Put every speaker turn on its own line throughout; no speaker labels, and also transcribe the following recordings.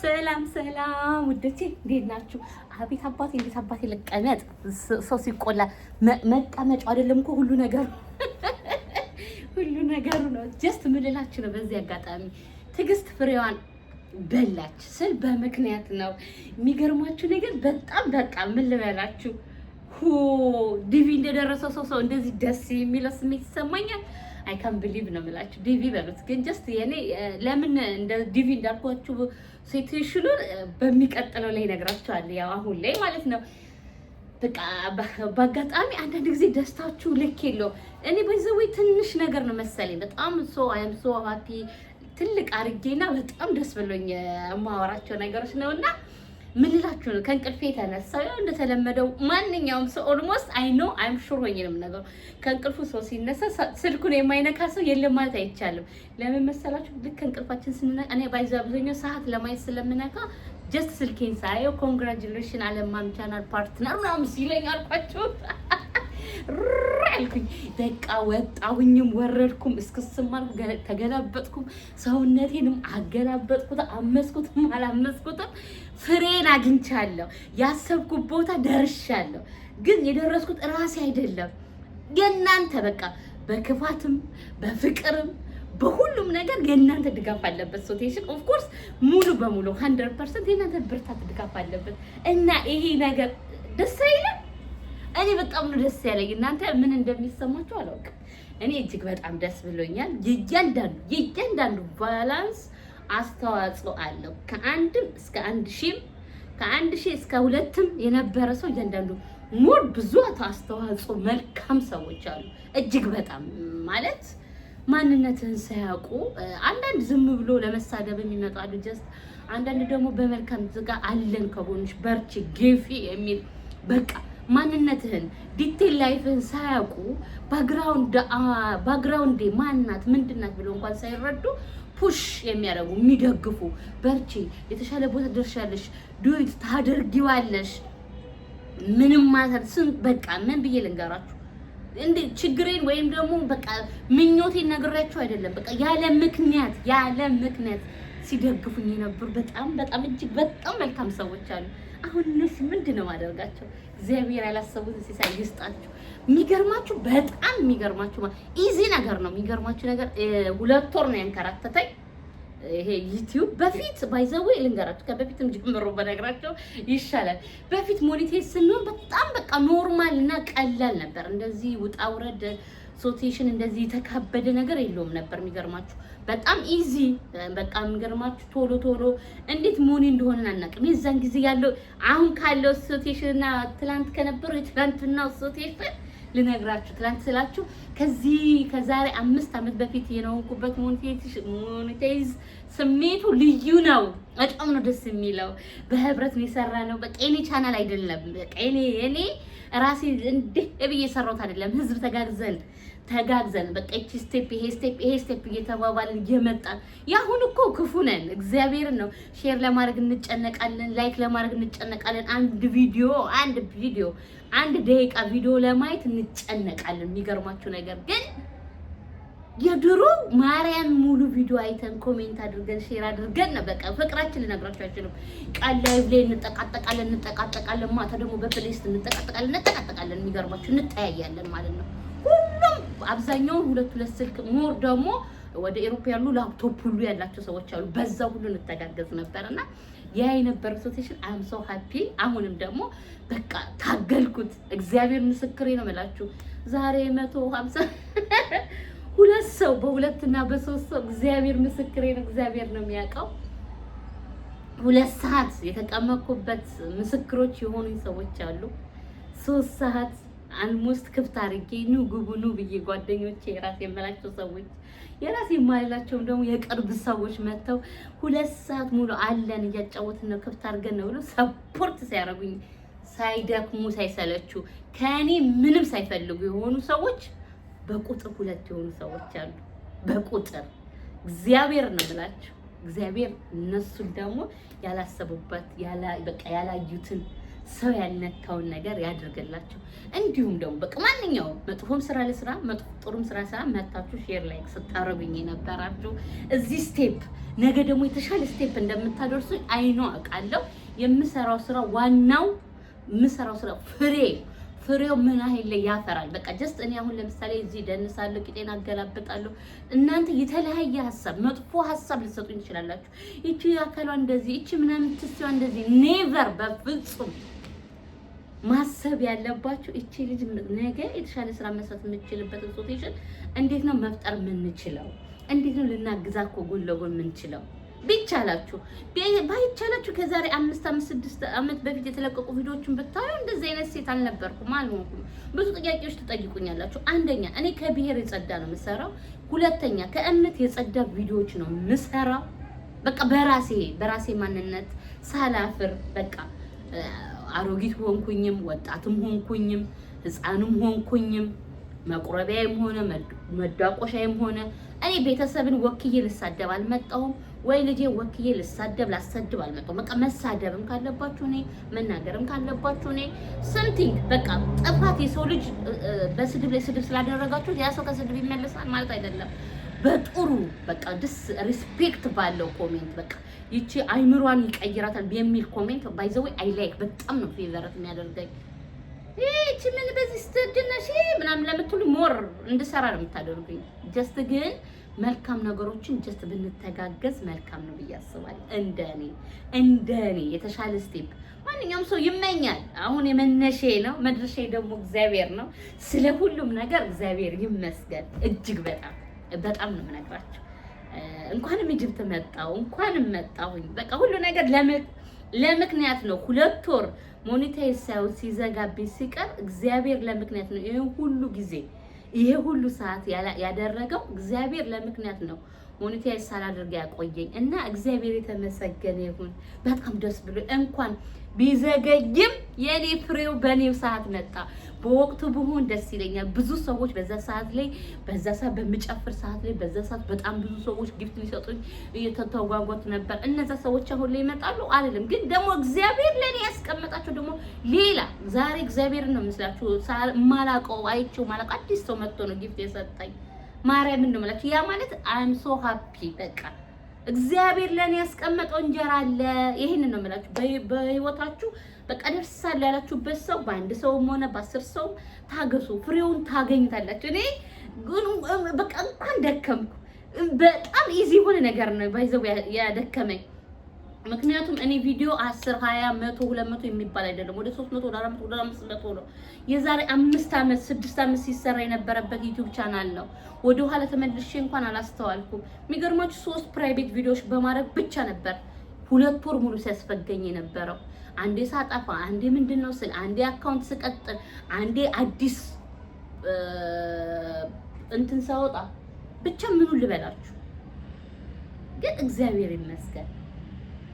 ሰላም ሰላም ውዶቼ እንዴት ናችሁ? አቤት አባቴ እንዴት አባቴ ልቀመጥ። ሰው ሲቆላ መቀመጫው አይደለም እኮ ሁሉ ነገሩ ሁሉ ነገሩ ነው። ጀስት ምልላችሁ ነው። በዚህ አጋጣሚ ትዕግስት ፍሬዋን በላች ስል በምክንያት ነው። የሚገርማችሁ ነገር በጣም በቃ ምን ልበላችሁ ዲቪ እንደደረሰው ሰው እንደዚህ ደስ የሚለው ስሜት ይሰማኛል። አይ ካን ቢሊቭ ነው የምላችሁ። ዲቪ በሉት ግን ጀስት የኔ ለምን እንደ ዲቪ እንዳልኳችሁ ሴትሽሉን በሚቀጥለው ላይ ነግራችኋለሁ። ያው አሁን ላይ ማለት ነው። በቃ በአጋጣሚ አንዳንድ ጊዜ ደስታችሁ ልክ የለውም። እኔ በዚህ ወይ ትንሽ ነገር ነው መሰለኝ በጣም አይ አም ሶ ሃፒ ትልቅ አርጌና በጣም ደስ ብሎኝ የማወራቸው ነገሮች ነውና ምን ልላችሁ ነው። ከእንቅልፌ የተነሳው ያው እንደተለመደው ማንኛውም ሰው ኦልሞስት አይ ኖ አይም ሹር ሆኝንም ነገር ከእንቅልፉ ሰው ሲነሳ ስልኩን የማይነካ ሰው የለም ማለት አይቻልም። ለምን መሰላችሁ? ልክ ከእንቅልፋችን ስንነቃ እኔ ባይዛ አብዛኛው ሰዓት ለማየት ስለምነካ ጀስት ስልኬን ሳየው ኮንግራቹሌሽን አለማም ቻናል ፓርትነር ምናምን ሲለኝ አልኳችሁ አልኩኝ። በቃ ወጣሁኝም ወረድኩም እስክስም አልኩ ተገላበጥኩም ሰውነቴንም አገላበጥኩት አመስኩትም አላመስኩትም ፍሬን አግኝቻለሁ። ያሰብኩት ቦታ ደርሻለሁ። ግን የደረስኩት ራሴ አይደለም የእናንተ በቃ በክፋትም በፍቅርም በሁሉም ነገር የእናንተ ድጋፍ አለበት። ሶቴሽን ኦፍ ኮርስ ሙሉ በሙሉ 100% የእናንተ ብርታት ድጋፍ አለበት እና ይሄ ነገር ደስ አይልም? እኔ በጣም ነው ደስ ያለኝ። እናንተ ምን እንደሚሰማችሁ አላውቅም። እኔ እጅግ በጣም ደስ ብሎኛል። የእያንዳንዱ ባላንስ አስተዋጽኦ አለው። ከአንድም እስከ 1000 ከ1000 እስከ 2 የነበረ ሰው እያንዳንዱ ሞር ብዙ አስተዋጽኦ መልካም ሰዎች አሉ። እጅግ በጣም ማለት ማንነትን ሳያውቁ አንዳንድ ዝም ብሎ ለመሳደብ የሚመጣሉ። ጀስት አንዳንድ ደግሞ በመልካም ዝጋ አለን ከጎንሽ በርቺ ጌፊ የሚል በቃ ማንነትህን ዲቴል ላይፍህን ሳያውቁ ባክግራውንድ ማንናት ምንድናት ብለው እንኳን ሳይረዱ ፑሽ የሚያደርጉ የሚደግፉ በርቺ የተሻለ ቦታ ደርሻለሽ ዱይት ታደርጊዋለሽ ምንም ማለት ስንት በቃ ምን ብዬ ልንገራችሁ እንዴ ችግሬን ወይም ደግሞ በቃ ምኞቴን ነግሬያችሁ አይደለም። በቃ ያለ ምክንያት ሲደግፉኝ የነበሩ በጣም እጅግ በጣም መልካም ሰዎች አሉ። አሁን እነሱ ምንድነው ማደርጋቸው? እግዚአብሔር ያላሰቡትን ሲሳይ ይስጣችሁ። የሚገርማችሁ በጣም የሚገርማችሁ ኢዚ ነገር ነው። የሚገርማችሁ ነገር 2 ወር ነው ያንከራተተኝ ይሄ ዩቲዩብ። በፊት ባይዘው ልንገራችሁ ከበፊትም ጀምሮ በነግራቸው ይሻላል። በፊት ሞኔታይዝ ስንሆን በጣም በቃ ኖርማል እና ቀላል ነበር። እንደዚህ ውጣ ውረድ ሶቴሽን እንደዚህ የተካበደ ነገር የለውም ነበር። የሚገርማችሁ በጣም ኢዚ በቃ የሚገርማችሁ ቶሎ እንዴት ሞኒ እንደሆነ አናውቅም። የዛን ጊዜ ያለው አሁን ካለው ሶቴሽን እና ትላንት ከነበረው የትላንትናው ሶቴሽን ልነግራችሁ ትላንት ስላችሁ ከዛሬ 5 ዓመት በፊት የነውኩበት ሞኔታይዝ ስሜቱ ልዩ ነው። በጣም ነው ደስ የሚለው። በህብረት ነው የሰራነው። በቃ የኔ ቻናል አይደለም። በቃ የኔ ራሴ እንዴ ብዬ ሰራሁት አይደለም። ህዝብ ተጋግዘን በቃ እቺ ስቴፕ ይሄ ስቴፕ እየተባባልን እየመጣን ያሁን እኮ ክፉ ነን። እግዚአብሔርን ነው ሼር ለማድረግ እንጨነቃለን፣ ላይክ ለማድረግ እንጨነቃለን። አንድ ደቂቃ ቪዲዮ ለማየት እንጨነቃለን። የሚገርማችሁ ነገር ግን የድሮ ማርያም ሙሉ ቪዲዮ አይተን ኮሜንት አድርገን ሼር አድርገን ነው በቃ ፍቅራችን ልነግራችሁ አይችልም። ቃል ላይቭ ላይ እንጠቃጠቃለን፣ ማታ ደግሞ በፕሌይስት እንጠቃጠቃለን። የሚገርማችሁ እንጠያያለን ማለት ነው። ሁሉም አብዛኛው ሁለት ስልክ ሞር ደግሞ ወደ ኤሮፓ ያሉ ላፕቶፕ ሁሉ ያላቸው ሰዎች አሉ። በዛው ሁሉ እንተጋገዝ ነበርና ያ የነበረው ሶቴሽን አም ሶ ሃፒ። አሁንም ደግሞ በቃ ታገልኩት። እግዚአብሔር ምስክሬ ነው የምላችሁ ዛሬ 150 ሁለት ሰው በ2 እና በ3 ሰው እግዚአብሔር ምስክሬ ነው። እግዚአብሔር ነው የሚያውቀው 2 ሰዓት የተቀመጥኩበት ምስክሮች የሆኑኝ ሰዎች አሉ። 3 ሰዓት አልሞስት ክፍት አድርጌ ኑ ግቡ ኑ ብዬ ጓደኞቼ የራሴ የምላቸው ሰዎች የራሴ የማይላቸውም ደግሞ የቅርብ ሰዎች መጥተው 2 ሰዓት ሙሉ አለን እያጫወትን ነው ክፍት አድርገን ነው ብሎ ሰፖርት ሲያደርጉኝ ሳይደክሙ ሳይሰለቹ ከኔ ምንም ሳይፈልጉ የሆኑ ሰዎች በቁጥር 2 የሆኑ ሰዎች አሉ። በቁጥር እግዚአብሔር ነው ብላችሁ እግዚአብሔር እነሱን ደግሞ ያላሰቡበት በቃ ያላዩትን ሰው ያልነካውን ነገር ያድርግላችሁ። እንዲሁም ደግሞ በቃ ማንኛውም መጥፎም ስራ ለስራ ጥሩም ስራ መታችሁ ሼር ላይክ ስታረጉኝ የነበራችሁ እዚህ ስቴፕ ነገ ደግሞ የተሻለ ስቴፕ እንደምታደርሱ አይኖ አውቃለሁ። የምሰራው ስራ ዋናው የምሰራው ስራ ፍሬው ምን ያህል ላይ ያፈራል። በቃ ጀስት እኔ አሁን ለምሳሌ እዚህ ደንሳለሁ፣ ቂጤና አገላብጣለሁ። እናንተ የተለያየ ሀሳብ መጥፎ ሀሳብ ልትሰጡኝ ትችላላችሁ። እቺ አካሏ እንደዚህ እቺ ምናምን ትስቷ እንደዚህ ኔቨር በፍጹም ማሰብ ያለባችሁ እቺ ልጅ ነገ የተሻለ ስራ መስራት የምትችልበት ሶቴሽን እንዴት ነው መፍጠር የምንችለው? እንዴት ነው ልናግዛት ጎን ለጎን የምንችለው? ቢቻላችሁ ባይቻላችሁ ከዛሬ 5-6 ዓመት በፊት የተለቀቁ ቪዲዮዎችን ብታዩ እንደዚህ አይነት ሴት አልነበርኩም፣ አልሆንኩም። ብዙ ጥያቄዎች ትጠይቁኛላችሁ። አንደኛ እኔ ከብሔር የጸዳ ነው የምሰራው። ሁለተኛ ከእምነት የጸዳ ቪዲዮዎች ነው የምሰራው። በቃ በራሴ ማንነት ሳላፍር በቃ አሮጊት ሆንኩኝም ወጣትም ሆንኩኝም ህፃንም ሆንኩኝም መቁረቢያም ሆነ መዳቆሻም ሆነ እኔ ቤተሰብን ወክዬ ልሳደብ አልመጣሁም፣ ወይ ልጄ ወክዬ ላሰድብ አልመጣሁም። በቃ መሳደብም ካለባችሁ እኔ መናገርም ካለባችሁ እኔ ሰምቲንግ በቃ ጥፋት የሰው ልጅ በስድብ ላይ ስድብ ስላደረጋችሁ ያ ሰው ከስድብ ይመለሳል ማለት አይደለም። በጥሩ በቃ ሪስፔክት ባለው ኮሜንት በቃ ይቺ አይምሯን ይቀይራታል የሚል ኮሜንት ባይዘው አይ ላይክ በጣም ነው ፌቨረት የሚያደርገኝ። እቺ ምን በዚህ ስትድነሽ ምናምን ለምትሉ ሞር እንድሰራ ነው የምታደርጉኝ። ጀስት ግን መልካም ነገሮችን ጀስት ብንተጋገዝ መልካም ነው ብዬ አስባለሁ። እንደኔ የተሻለ ስቴፕ ማንኛውም ሰው ይመኛል። አሁን የመነሼ ነው መድረሻ ደግሞ እግዚአብሔር ነው። ስለ ሁሉም ነገር እግዚአብሔር ይመስገን። እጅግ በጣም ነው የምነግራችሁ። እንኳንም ኢጅፕት መጣሁኝ። በቃ ሁሉ ነገር ለምክንያት ነው። 2 ወር ሞኔታይዝ ሳይሆን ሲዘጋብኝ ሲቀር እግዚአብሔር ለምክንያት ነው። ይሄ ሁሉ ሰዓት ያደረገው እግዚአብሔር ለምክንያት ነው። ሞኔታይዝ ሳላደርግ ያቆየኝ እና እግዚአብሔር የተመሰገነ ይሁን። በጣም ደስ ብሎ እንኳን ቢዘገይም የኔ ፍሬው በኔው ሰዓት መጣ። በወቅቱ ብሆን ደስ ይለኛል። ብዙ ሰዎች በዛ ሰዓት በምጨፍር ሰዓት ላይ በዛ ሰዓት በጣም ብዙ ሰዎች ጊፍት ሊሰጡኝ እየተጓጓቱ ነበር። እነዛ ሰዎች አሁን ላይ ይመጣሉ አይደለም፣ ግን ደግሞ እግዚአብሔር ለኔ ያስቀመጣቸው ደግሞ ሌላ ዛሬ እግዚአብሔርን ነው የምስላችሁ ማላቀው አይቼው ማላቀው አዲስ ሰው መጥቶ ነው ጊፍት የሰጠኝ። ማርያም ነው ማለት ያ ማለት አይም ሶ ሃፒ በቃ እግዚአብሔር ለኔ ያስቀመጠው እንጀራ አለ። ይሄንን ነው የምላችሁ። በህይወታችሁ በቃ ደርሳለሁ ያላችሁበት ሰው በአንድ ሰውም ሆነ በ10 ሰው ታገሱ፣ ፍሬውን ታገኙታላችሁ። እኔ ግን በቃ እንኳን ደከምኩ በጣም ኢዚ የሆነ ነገር ነው ባይዘው ያደከመኝ። ምክንያቱም እኔ ቪዲዮ 10 20 100 200 የሚባል አይደለም፣ ወደ 300 ወደ 400 ወደ 500 ነው። የዛሬ 5 ዓመት 6 ዓመት ሲሰራ የነበረበት ዩቲዩብ ቻናል ነው። ወደ ኋላ ተመልሼ እንኳን አላስተዋልኩም። የሚገርማችሁ 3 ፕራይቬት ቪዲዮዎች በማድረግ ብቻ ነበር 2 ወር ሙሉ ሲያስፈገኝ የነበረው። አንዴ ሳጠፋ፣ አንዴ ምንድነው ስል፣ አንዴ አካውንት ስቀጥል፣ አንዴ አዲስ እንትን ሳወጣ ብቻ ምኑን ልበላችሁ። ግን እግዚአብሔር ይመስገን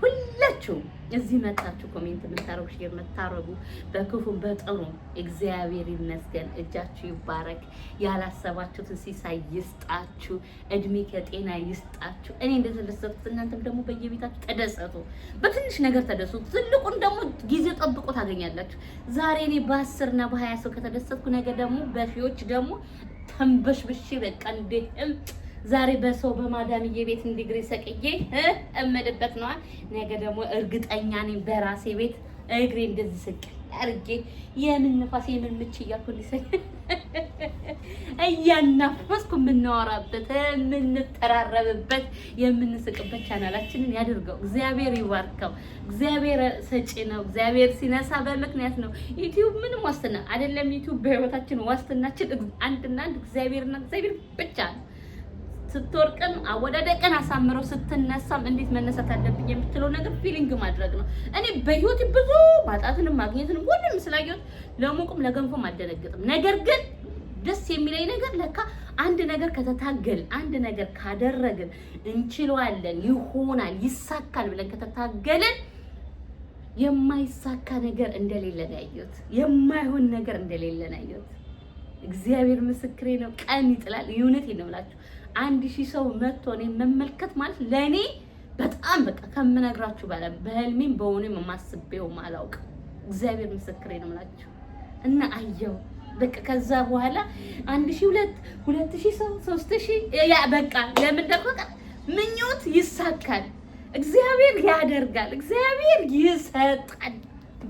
ሁላችሁም እዚህ መጣችሁ ኮሜንት የምታረጉ ሼር የምታረጉ በክፉም በጥሩ እግዚአብሔር ይመስገን። እጃችሁ ይባረክ። ያላሰባችሁትን ሲሳይ ይስጣችሁ። እድሜ ከጤና ይስጣችሁ። እኔ እንደተደሰትኩት እናንተም ደግሞ በየቤታችሁ ተደሰቱ። በትንሽ ነገር ተደሰቱ። ትልቁን ደግሞ ጊዜ ጠብቆ ታገኛላችሁ። ዛሬ እኔ በ10 እና በ20 ሰው ከተደሰትኩ ነገ ደግሞ በሺዎች ደግሞ ተንበሽብሼ በቃ እንደም ዛሬ በሰው በማዳምዬ ቤት እንዲግሪ ሰቅዬ እምልበት ነው። ነገ ደግሞ እርግጠኛ ነኝ በራሴ ቤት እግሬ እንደዚህ ስቅ አርጌ የምን ንፋስ የምን ምች እያልኩ ሊሰኝ እያናፈስኩ የምናወራበት የምንተራረብበት የምንስቅበት ቻናላችንን ያድርገው። እግዚአብሔር ይባርከው። እግዚአብሔር ሰጪ ነው። እግዚአብሔር ሲነሳ በምክንያት ነው። ዩቲዩብ ምንም ዋስትና አይደለም። ዩቲዩብ በህይወታችን ዋስትናችን አንድና አንድ እግዚአብሔርና እግዚአብሔር ብቻ ነው። ስትወርቅም አወዳደቅን አሳምረው ስትነሳም እንዴት መነሳት አለብኝ የምትለው ነገር ፊሊንግ ማድረግ ነው። እኔ በህይወት ብዙ ማጣትንም ማግኘትንም ሁሉንም ስላየሁት ለሞቁም ለገንፎም አልደነግጥም። ነገር ግን ደስ የሚለኝ ነገር ለካ አንድ ነገር ከተታገል አንድ ነገር ካደረግን እንችለዋለን፣ ይሆናል፣ ይሳካል ብለን ከተታገልን የማይሳካ ነገር እንደሌለ ነው ያየሁት። የማይሆን ነገር እንደሌለ ነው ያየሁት። እግዚአብሔር ምስክሬ ነው። ቀን ይጥላል። እውነቴን ነው የምላችሁ። 1000 ሰው መጥቶ እኔን መመልከት ማለት ለኔ በጣም በቃ ከምነግራችሁ በላይ በህልሜም በእውኔም የማስቤውም አላውቅም። እግዚአብሔር ምስክሬ ነው የምላችሁ። እና አየው በቃ ከዛ በኋላ 1000 2000 ሰው 3000 ያ በቃ ለምን ደግሞ ምኞት ይሳካል፣ እግዚአብሔር ያደርጋል፣ እግዚአብሔር ይሰጣል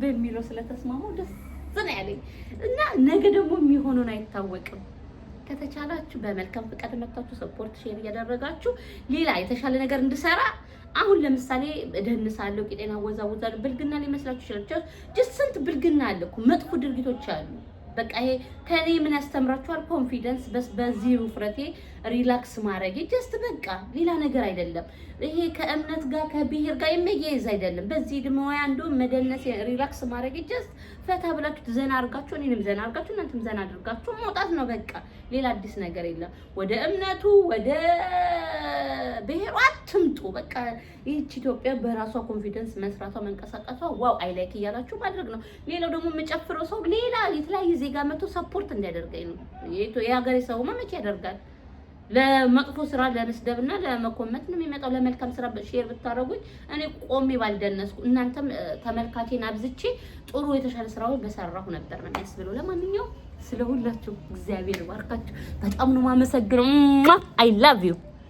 በሚለው ስለተስማማው ደስ ነው ያለኝ። እና ነገ ደግሞ የሚሆነውን አይታወቅም። ከተቻላችሁ በመልካም ፍቃድ መጣችሁ ሰፖርት ሼር እያደረጋችሁ ሌላ የተሻለ ነገር እንድሰራ አሁን ለምሳሌ እደንሳለሁ፣ ቂጤና ወዛውዛለሁ ብልግና ሊመስላችሁ ይችላል። ጀስት ስንት ብልግና አለ እኮ መጥፎ ድርጊቶች አሉ። በቃ ይሄ ከኔ ምን ያስተምራችኋል? ኮንፊደንስ በዚህ ውፍረቴ ሪላክስ ማድረግ ጀስት በቃ ሌላ ነገር አይደለም። ይሄ ከእምነት ጋር ከብሔር ጋር የሚያያዝ አይደለም። በዚህ ድሞያ አንዱ መደነስ ሪላክስ ማድረግ ጀስት ፈታ ብላችሁ ዘና አድርጋችሁ እኔንም ዘና አድርጋችሁ እናንተም ዘና አድርጋችሁ መውጣት ነው በቃ። ሌላ አዲስ ነገር የለም። ወደ እምነቱ ወደ ብሔሩ አትምጡ። በቃ ይህች ኢትዮጵያ በራሷ ኮንፊደንስ መስራቷ መንቀሳቀሷ ዋው አይ ላይክ እያላችሁ ማድረግ ነው። ሌላው ደግሞ የምጨፍረው ሰው ሌላ የተለያየ ዜጋ መጥቶ ሰፖርት እንዲያደርገኝ ነው። የሀገሬ ሰው መቼ ያደርጋል? ለመጥፎ ስራ ለመስደብና ለመኮመት ነው የሚመጣው። ለመልካም ስራ ሼር ብታረጉኝ እኔ ቆሜ ባልደነስኩ እናንተም ተመልካቼን አብዝቼ ጥሩ የተሻለ ስራውን በሰራሁ ነበር ነው የሚያስብለው። ለማንኛውም ስለሁላችሁ እግዚአብሔር ይባርካችሁ። በጣም ነው የማመሰግነው። አይ ላቭ ዩ